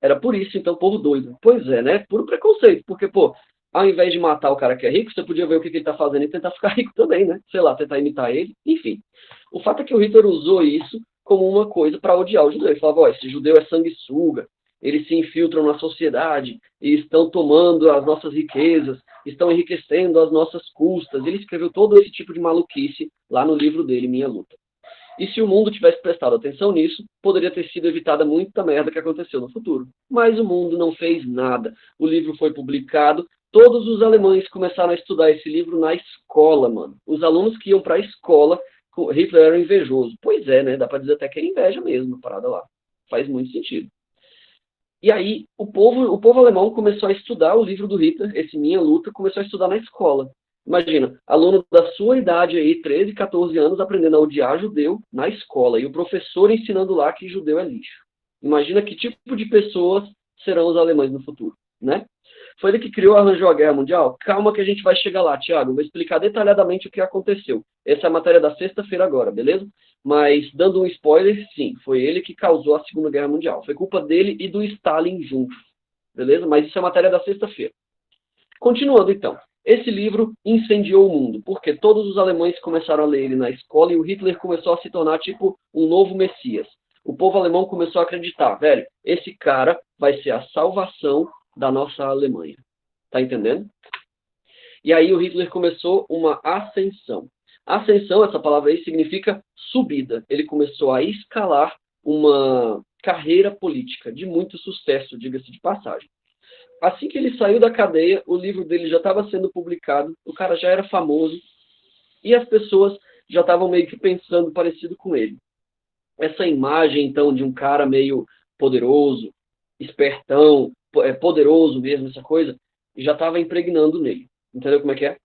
Era por isso, então, o povo doido. Pois é, né? Puro preconceito. Porque, pô, ao invés de matar o cara que é rico, você podia ver o que ele tá fazendo e tentar ficar rico também, né? Sei lá, tentar imitar ele. Enfim. O fato é que o Hitler usou isso como uma coisa para odiar o judeu. Ele falava, ó, esse judeu é sanguessuga, eles se infiltram na sociedade e estão tomando as nossas riquezas, estão enriquecendo às nossas custas. Ele escreveu todo esse tipo de maluquice lá no livro dele, Minha Luta. E se o mundo tivesse prestado atenção nisso, poderia ter sido evitada muita merda que aconteceu no futuro. Mas o mundo não fez nada. O livro foi publicado, todos os alemães começaram a estudar esse livro na escola, mano. Os alunos que iam para a escola, Hitler era invejoso. Pois é, né? Dá para dizer até que é inveja mesmo, a parada lá. Faz muito sentido. E aí, o povo alemão começou a estudar o livro do Hitler, esse Minha Luta, começou a estudar na escola. Imagina, aluno da sua idade aí, 13, 14 anos, aprendendo a odiar judeu na escola, e o professor ensinando lá que judeu é lixo. Imagina que tipo de pessoas serão os alemães no futuro, né? Foi ele que criou, arranjou a Guerra Mundial? Calma que a gente vai chegar lá, Thiago. Vou explicar detalhadamente o que aconteceu. Essa é a matéria da sexta-feira agora, beleza? Mas, dando um spoiler, sim, foi ele que causou a Segunda Guerra Mundial. Foi culpa dele e do Stalin juntos, beleza? Mas isso é a matéria da sexta-feira. Continuando, então. Esse livro incendiou o mundo, porque todos os alemães começaram a ler ele na escola e o Hitler começou a se tornar tipo um novo Messias. O povo alemão começou a acreditar, velho, esse cara vai ser a salvação da nossa Alemanha. Tá entendendo? E aí o Hitler começou uma ascensão. Ascensão, essa palavra aí, significa subida. Ele começou a escalar uma carreira política de muito sucesso, diga-se de passagem. Assim que ele saiu da cadeia, o livro dele já estava sendo publicado, o cara já era famoso, e as pessoas já estavam meio que pensando parecido com ele. Essa imagem, então, de um cara meio poderoso, espertão, poderoso mesmo, essa coisa, já estava impregnando nele. Entendeu como é que é?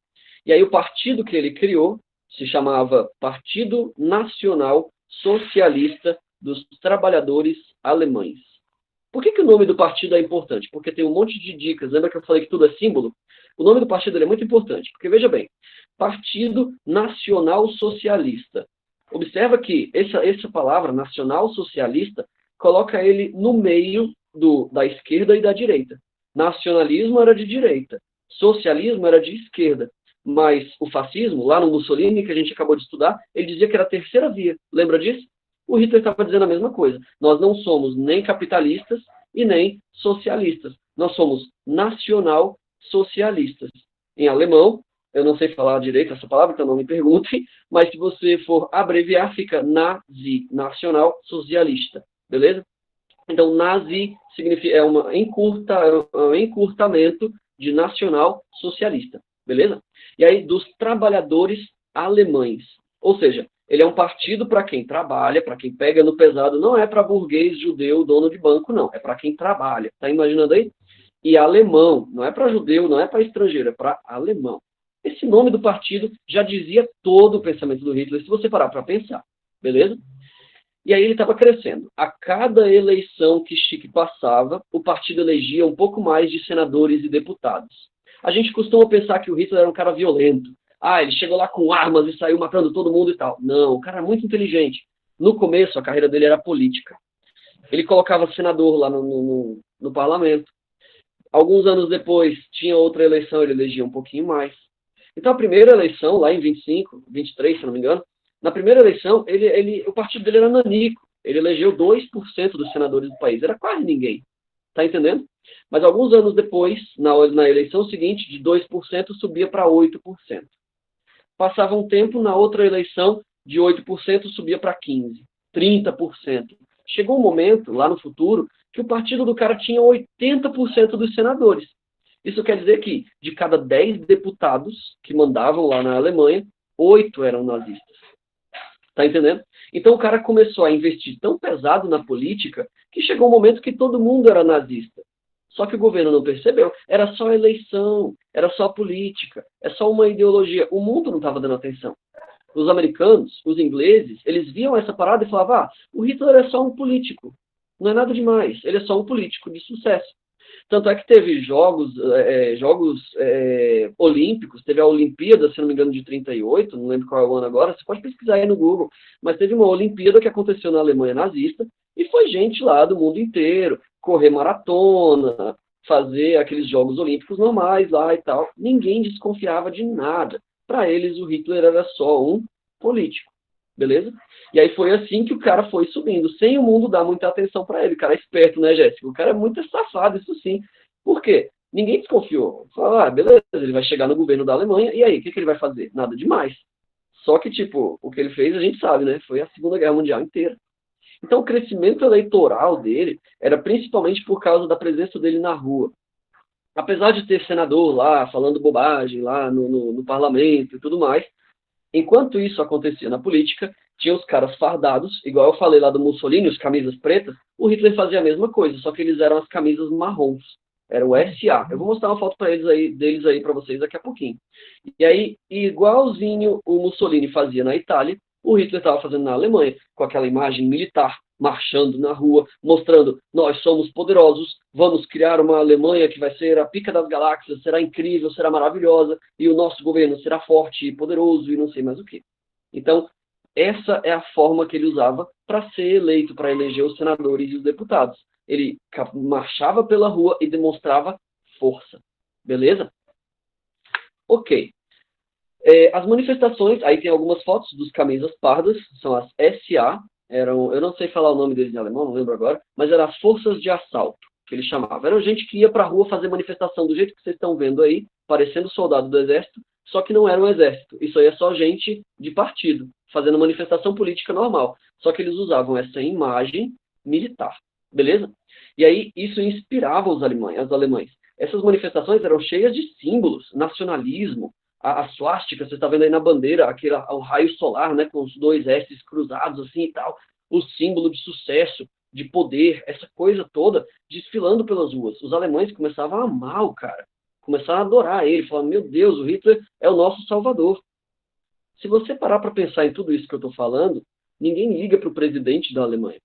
E aí o partido que ele criou se chamava Partido Nacional Socialista dos Trabalhadores Alemães. Por que o nome do partido é importante? Porque tem um monte de dicas. Lembra que eu falei que tudo é símbolo? O nome do partido é muito importante, porque veja bem, Partido Nacional Socialista. Observa que essa palavra, nacional socialista, coloca ele no meio da esquerda e da direita. Nacionalismo era de direita, socialismo era de esquerda. Mas o fascismo, lá no Mussolini, que a gente acabou de estudar, ele dizia que era a terceira via. Lembra disso? O Hitler estava dizendo a mesma coisa. Nós não somos nem capitalistas e nem socialistas. Nós somos nacional-socialistas. Em alemão, eu não sei falar direito essa palavra, então não me perguntem, mas se você for abreviar, fica nazi, nacional-socialista. Beleza? Então, nazi significa, é um encurtamento de nacional-socialista. Beleza? E aí, dos trabalhadores alemães. Ou seja, ele é um partido para quem trabalha, para quem pega no pesado, não é para burguês, judeu, dono de banco, não. É para quem trabalha. Tá imaginando aí? E alemão, não é para judeu, não é para estrangeiro, é para alemão. Esse nome do partido já dizia todo o pensamento do Hitler, se você parar para pensar. Beleza? E aí ele estava crescendo. A cada eleição que passava, o partido elegia um pouco mais de senadores e deputados. A gente costuma pensar que o Hitler era um cara violento. Ah, ele chegou lá com armas e saiu matando todo mundo e tal. Não, o cara era muito inteligente. No começo, a carreira dele era política. Ele colocava senador lá no parlamento. Alguns anos depois, tinha outra eleição, ele elegia um pouquinho mais. Então, a primeira eleição, lá em 25, 23, se não me engano, na primeira eleição, o partido dele era nanico. Ele elegeu 2% dos senadores do país. Era quase ninguém. Tá entendendo? Mas alguns anos depois, na eleição seguinte, de 2% subia para 8%. Passava um tempo, na outra eleição, de 8% subia para 15%, 30%. Chegou um momento, lá no futuro, que o partido do cara tinha 80% dos senadores. Isso quer dizer que, de cada 10 deputados que mandavam lá na Alemanha, 8 eram nazistas. Tá entendendo? Então o cara começou a investir tão pesado na política que chegou um momento que todo mundo era nazista. Só que o governo não percebeu. Era só eleição, era só política, é só uma ideologia. O mundo não estava dando atenção. Os americanos, os ingleses, eles viam essa parada e falavam: ah, o Hitler é só um político. Não é nada demais. Ele é só um político de sucesso. Tanto é que teve jogos olímpicos, teve a Olimpíada, se não me engano, de 38, não lembro qual é o ano agora, você pode pesquisar aí no Google, mas teve uma Olimpíada que aconteceu na Alemanha nazista, e foi gente lá do mundo inteiro, correr maratona, fazer aqueles jogos olímpicos normais lá e tal. Ninguém desconfiava de nada. Para eles, o Hitler era só um político. Beleza? E aí foi assim que o cara foi subindo, sem o mundo dar muita atenção para ele. O cara é esperto, né, Jéssica? O cara é muito safado, isso sim. Por quê? Ninguém desconfiou. Falou: ah, beleza, ele vai chegar no governo da Alemanha, e aí, o que ele vai fazer? Nada demais. Só que, tipo, o que ele fez, a gente sabe, né? Foi a Segunda Guerra Mundial inteira. Então, o crescimento eleitoral dele era principalmente por causa da presença dele na rua. Apesar de ter senador lá, falando bobagem lá no parlamento e tudo mais, enquanto isso acontecia na política, tinha os caras fardados, igual eu falei lá do Mussolini, os camisas pretas, o Hitler fazia a mesma coisa, só que eles eram as camisas marrons, era o SA. Eu vou mostrar uma foto deles aí para vocês daqui a pouquinho. E aí, igualzinho o Mussolini fazia na Itália, o Hitler estava fazendo na Alemanha, com aquela imagem militar, marchando na rua, mostrando: nós somos poderosos, vamos criar uma Alemanha que vai ser a pica das galáxias, será incrível, será maravilhosa, e o nosso governo será forte e poderoso e não sei mais o que. Então, essa é a forma que ele usava para ser eleito, para eleger os senadores e os deputados. Ele marchava pela rua e demonstrava força. Beleza? Ok. As manifestações, aí tem algumas fotos dos camisas pardas, são as SA, eu não sei falar o nome deles em alemão, não lembro agora, mas eram as forças de assalto, que eles chamavam. Eram gente que ia para a rua fazer manifestação do jeito que vocês estão vendo aí, parecendo soldado do exército, só que não era um exército. Isso aí é só gente de partido, fazendo manifestação política normal. Só que eles usavam essa imagem militar, beleza? E aí isso inspirava os alemães. Essas manifestações eram cheias de símbolos, nacionalismo, a suástica, você está vendo aí na bandeira, o raio solar, né, com os dois S's cruzados assim e tal, o símbolo de sucesso, de poder, essa coisa toda desfilando pelas ruas. Os alemães começavam a amar o cara, começaram a adorar ele, falavam: meu Deus, o Hitler é o nosso salvador. Se você parar para pensar em tudo isso que eu estou falando, ninguém liga para o presidente da Alemanha.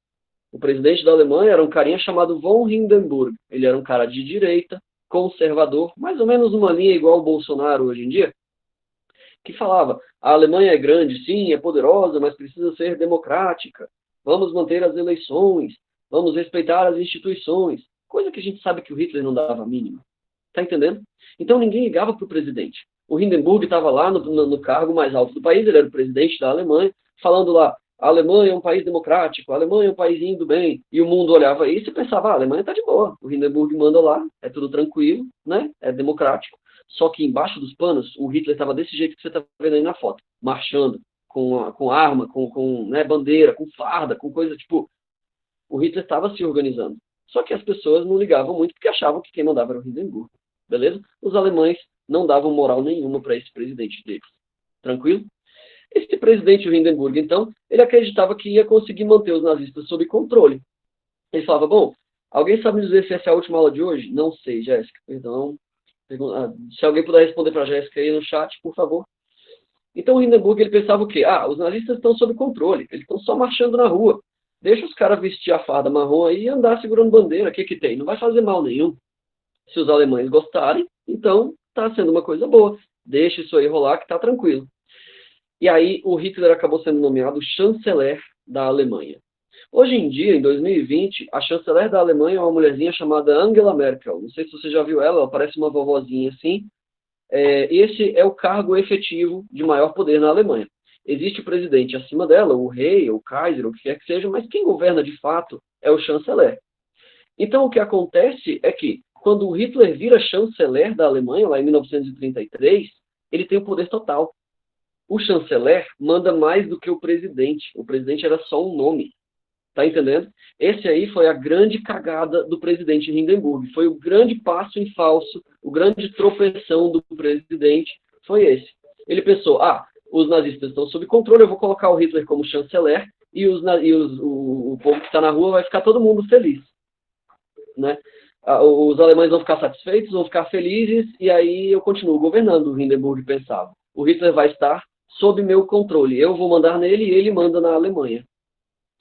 O presidente da Alemanha era um carinha chamado von Hindenburg. Ele era um cara de direita, conservador, mais ou menos uma linha igual o Bolsonaro hoje em dia, que falava: a Alemanha é grande, sim, é poderosa, mas precisa ser democrática. Vamos manter as eleições, vamos respeitar as instituições. Coisa que a gente sabe que o Hitler não dava a mínima. Tá entendendo? Então ninguém ligava para o presidente. O Hindenburg estava lá no cargo mais alto do país, ele era o presidente da Alemanha, falando lá: a Alemanha é um país democrático, a Alemanha é um país do bem. E o mundo olhava isso e pensava: a Alemanha está de boa. O Hindenburg manda lá, é tudo tranquilo, né? É democrático. Só que embaixo dos panos, o Hitler estava desse jeito que você está vendo aí na foto, marchando, com arma, com né, bandeira, com farda, com coisa tipo... O Hitler estava se organizando. Só que as pessoas não ligavam muito porque achavam que quem mandava era o Hindenburg. Beleza? Os alemães não davam moral nenhuma para esse presidente deles. Tranquilo? Esse presidente, o Hindenburg, então, ele acreditava que ia conseguir manter os nazistas sob controle. Ele falava: bom, alguém sabe me dizer se essa é a última aula de hoje? Não sei, Jéssica, perdão. Se alguém puder responder para a Jéssica aí no chat, por favor. Então o Hindenburg, ele pensava o quê? Os nazistas estão sob controle, eles estão só marchando na rua. Deixa os caras vestir a farda marrom aí e andar segurando bandeira, o que tem? Não vai fazer mal nenhum. Se os alemães gostarem, então está sendo uma coisa boa. Deixa isso aí rolar que está tranquilo. E aí o Hitler acabou sendo nomeado chanceler da Alemanha. Hoje em dia, em 2020, a chanceler da Alemanha é uma mulherzinha chamada Angela Merkel. Não sei se você já viu ela parece uma vovozinha assim. Esse é o cargo efetivo de maior poder na Alemanha. Existe o presidente acima dela, o rei, o Kaiser, o que quer que seja, mas quem governa de fato é o chanceler. Então o que acontece é que, quando o Hitler vira chanceler da Alemanha, lá em 1933, ele tem o poder total. O chanceler manda mais do que o presidente. O presidente era só um nome. Tá entendendo? Esse aí foi a grande cagada do presidente Hindenburg. Foi o grande passo em falso, o grande tropeção do presidente foi esse. Ele pensou: os nazistas estão sob controle, eu vou colocar o Hitler como chanceler e, o povo que está na rua vai ficar todo mundo feliz, né? Os alemães vão ficar satisfeitos, vão ficar felizes, e aí eu continuo governando, o Hindenburg pensava. O Hitler vai estar sob meu controle, eu vou mandar nele e ele manda na Alemanha.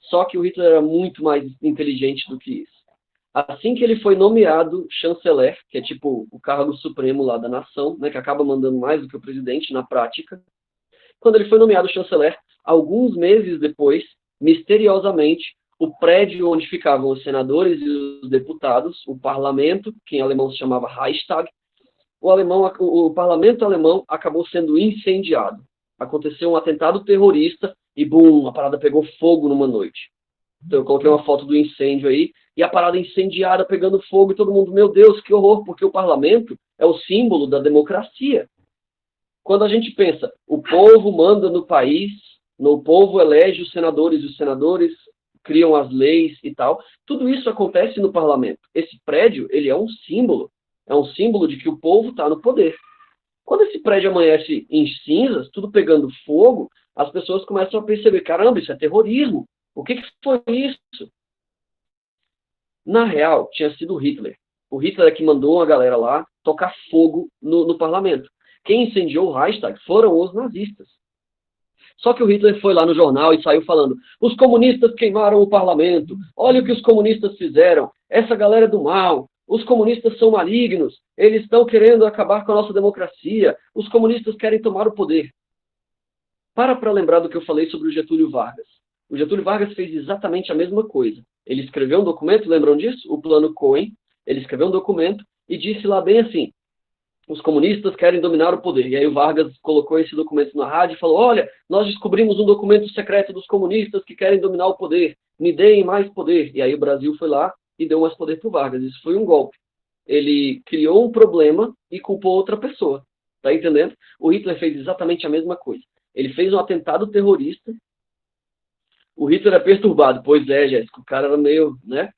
Só que o Hitler era muito mais inteligente do que isso. Assim que ele foi nomeado chanceler, que é tipo o cargo supremo lá da nação, né, que acaba mandando mais do que o presidente na prática, quando ele foi nomeado chanceler, alguns meses depois, misteriosamente, o prédio onde ficavam os senadores e os deputados, o parlamento, que em alemão se chamava Reichstag, o parlamento alemão acabou sendo incendiado. Aconteceu um atentado terrorista e, bum, a parada pegou fogo numa noite. Então eu coloquei uma foto do incêndio aí, e a parada incendiada pegando fogo, e todo mundo, meu Deus, que horror, porque o parlamento é o símbolo da democracia. Quando a gente pensa, o povo manda no país, o povo elege os senadores criam as leis e tal, tudo isso acontece no parlamento. Esse prédio, ele é um símbolo de que o povo está no poder. Quando esse prédio amanhece em cinzas, tudo pegando fogo, as pessoas começam a perceber, caramba, isso é terrorismo. O que foi isso? Na real, tinha sido o Hitler. O Hitler é que mandou uma galera lá tocar fogo no parlamento. Quem incendiou o Reichstag foram os nazistas. Só que o Hitler foi lá no jornal e saiu falando: os comunistas queimaram o parlamento, olha o que os comunistas fizeram, essa galera é do mal, os comunistas são malignos, eles estão querendo acabar com a nossa democracia, os comunistas querem tomar o poder. Para lembrar do que eu falei sobre o Getúlio Vargas. O Getúlio Vargas fez exatamente a mesma coisa. Ele escreveu um documento, lembram disso? O Plano Cohen. Ele escreveu um documento e disse lá bem assim: os comunistas querem dominar o poder. E aí o Vargas colocou esse documento na rádio e falou: olha, nós descobrimos um documento secreto dos comunistas que querem dominar o poder. Me deem mais poder. E aí o Brasil foi lá e deu mais poder para o Vargas. Isso foi um golpe. Ele criou um problema e culpou outra pessoa. Tá entendendo? O Hitler fez exatamente a mesma coisa. Ele fez um atentado terrorista. O Hitler é perturbado. Pois é, Jéssica, o cara era meio, né?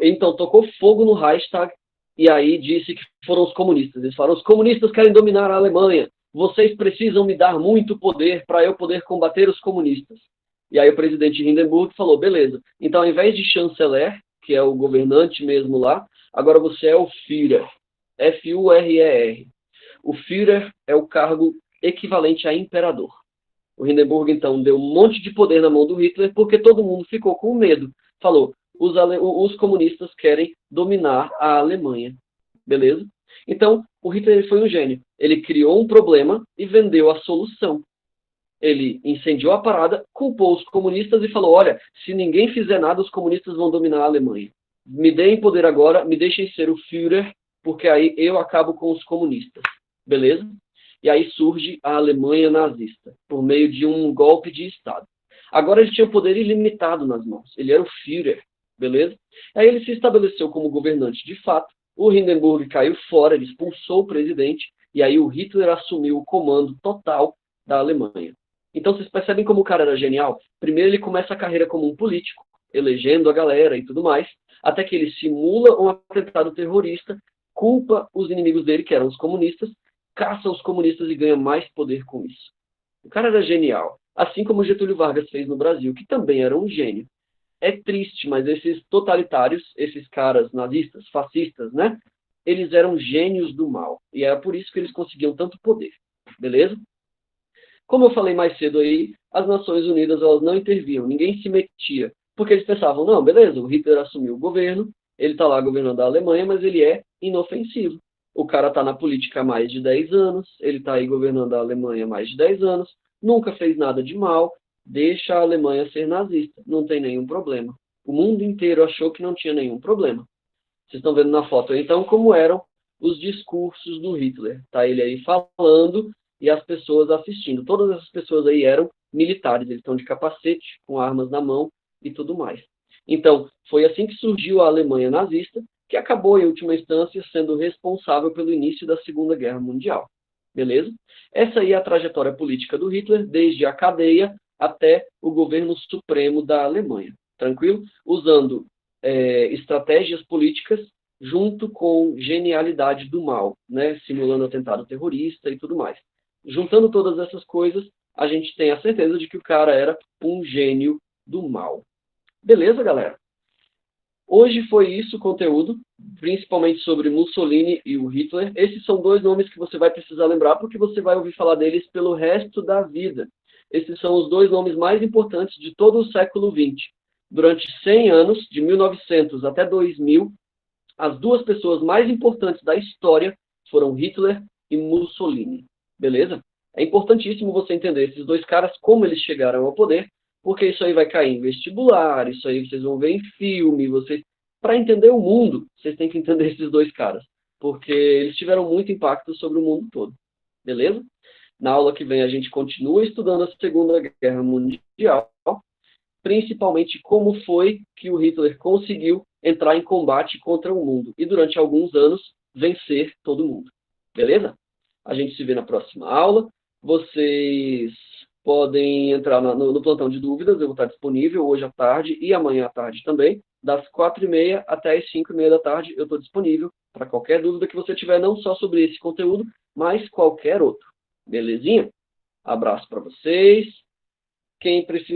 Então tocou fogo no Reichstag e aí disse que foram os comunistas. Eles falaram: os comunistas querem dominar a Alemanha. Vocês precisam me dar muito poder para eu poder combater os comunistas. E aí o presidente Hindenburg falou: beleza, então ao invés de chanceler, que é o governante mesmo lá, agora você é o Führer. F-U-R-E-R. O Führer é o cargo equivalente a imperador. O Hindenburg, então, deu um monte de poder na mão do Hitler porque todo mundo ficou com medo. Falou: os comunistas querem dominar a Alemanha. Beleza? Então, o Hitler foi um gênio. Ele criou um problema e vendeu a solução. Ele incendiou a parada, culpou os comunistas e falou: olha, se ninguém fizer nada, os comunistas vão dominar a Alemanha. Me deem poder agora, me deixem ser o Führer, porque aí eu acabo com os comunistas. Beleza? E aí surge a Alemanha nazista, por meio de um golpe de Estado. Agora ele tinha poder ilimitado nas mãos. Ele era o Führer, beleza? Aí ele se estabeleceu como governante de fato. O Hindenburg caiu fora, ele expulsou o presidente, e aí o Hitler assumiu o comando total da Alemanha. Então vocês percebem como o cara era genial? Primeiro ele começa a carreira como um político, elegendo a galera e tudo mais, até que ele simula um atentado terrorista, culpa os inimigos dele, que eram os comunistas, caça os comunistas e ganha mais poder com isso. O cara era genial. Assim como Getúlio Vargas fez no Brasil, que também era um gênio. É triste, mas esses totalitários, esses caras nazistas, fascistas, né? Eles eram gênios do mal. E era por isso que eles conseguiam tanto poder. Beleza? Como eu falei mais cedo aí, as Nações Unidas elas não interviam, ninguém se metia. Porque eles pensavam: não, beleza, o Hitler assumiu o governo, ele está lá governando a Alemanha, mas ele é inofensivo. O cara está na política há mais de 10 anos, ele está aí governando a Alemanha há mais de 10 anos, nunca fez nada de mal, deixa a Alemanha ser nazista, não tem nenhum problema. O mundo inteiro achou que não tinha nenhum problema. Vocês estão vendo na foto aí, então, como eram os discursos do Hitler. Tá ele aí falando e as pessoas assistindo. Todas essas pessoas aí eram militares, eles estão de capacete, com armas na mão e tudo mais. Então, foi assim que surgiu a Alemanha nazista, que acabou, em última instância, sendo responsável pelo início da Segunda Guerra Mundial. Beleza? Essa aí é a trajetória política do Hitler, desde a cadeia até o governo supremo da Alemanha. Tranquilo? Usando estratégias políticas junto com genialidade do mal, né? Simulando atentado terrorista e tudo mais. Juntando todas essas coisas, a gente tem a certeza de que o cara era um gênio do mal. Beleza, galera? Hoje foi isso o conteúdo, principalmente sobre Mussolini e o Hitler. Esses são dois nomes que você vai precisar lembrar, porque você vai ouvir falar deles pelo resto da vida. Esses são os dois nomes mais importantes de todo o século XX. Durante 100 anos, de 1900 até 2000, as duas pessoas mais importantes da história foram Hitler e Mussolini. Beleza? É importantíssimo você entender esses dois caras, como eles chegaram ao poder, porque isso aí vai cair em vestibular, isso aí vocês vão ver em filme, vocês... Para entender o mundo, vocês têm que entender esses dois caras, porque eles tiveram muito impacto sobre o mundo todo. Beleza? Na aula que vem a gente continua estudando a Segunda Guerra Mundial, principalmente como foi que o Hitler conseguiu entrar em combate contra o mundo e durante alguns anos vencer todo mundo. Beleza? A gente se vê na próxima aula. Vocês podem entrar no plantão de dúvidas, eu vou estar disponível hoje à tarde e amanhã à tarde também, das 4h30 até as 5h30 da tarde, eu estou disponível para qualquer dúvida que você tiver, não só sobre esse conteúdo, mas qualquer outro. Belezinha? Abraço para vocês. Quem precisar